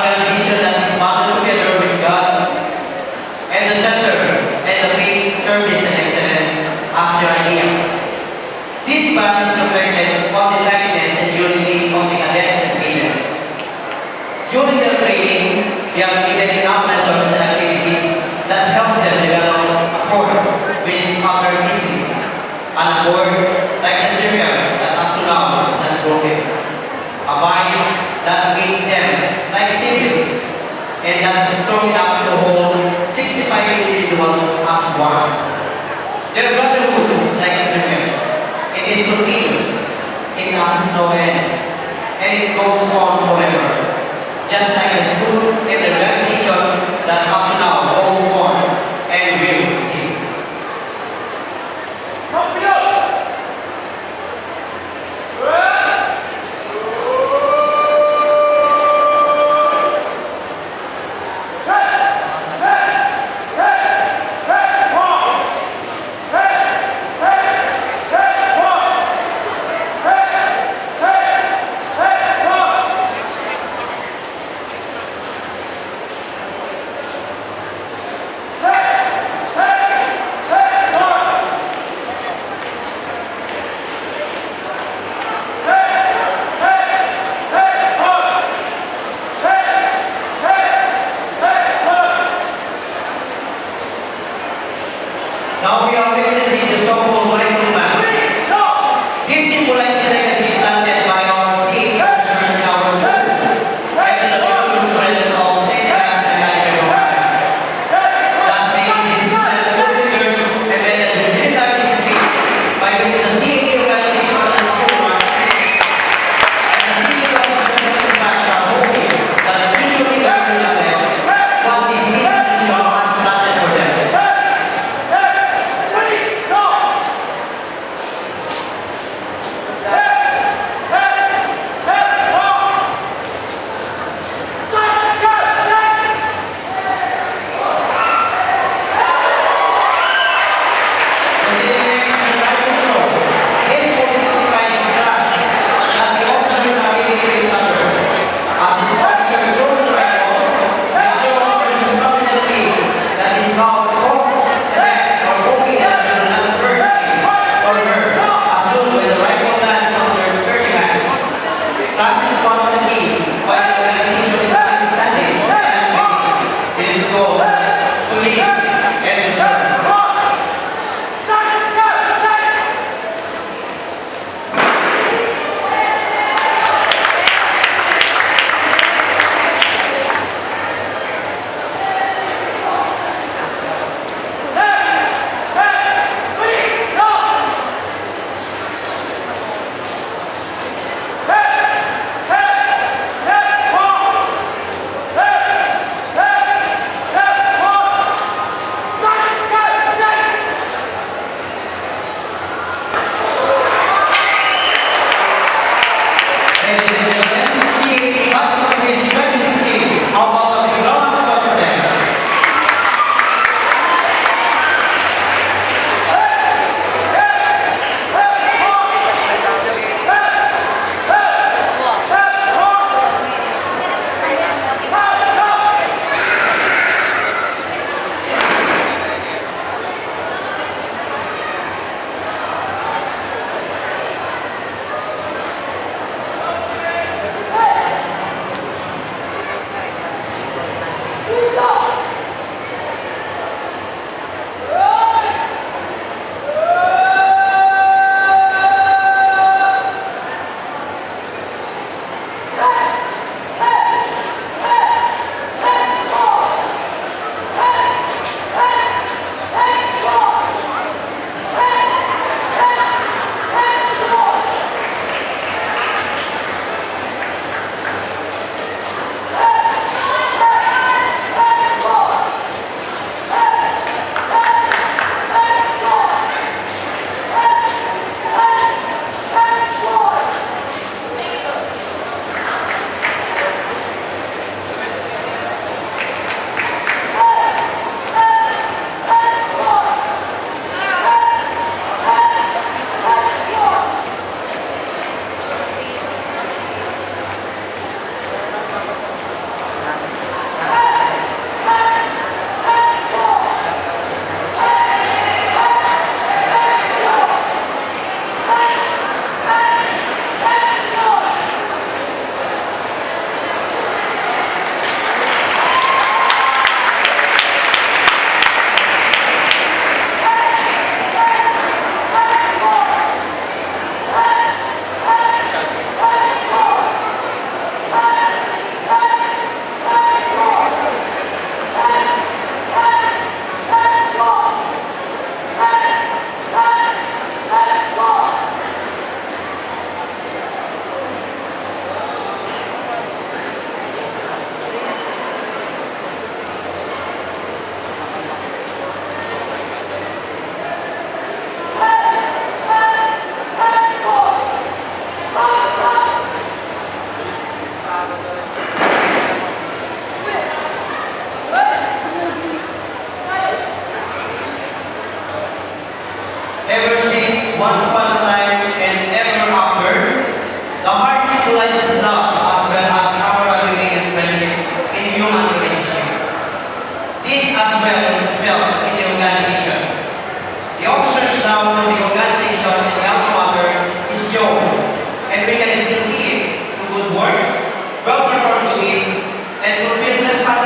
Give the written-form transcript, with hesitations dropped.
organization that is bound together with God and the center and the main service and excellence as your ideals. This band is reflected on the likeness and unity of the cadets and cadets. During their training, they have given enough lessons and activities that help them develop a core which is covered easily, and a core like the Syrian that up to now is not broken. A mind that made them like siblings and that is strong enough to hold 65 individuals as one. Their brotherhood is like a Syrian. It is continuous, it has no end, and it goes on forever. Just like a school and the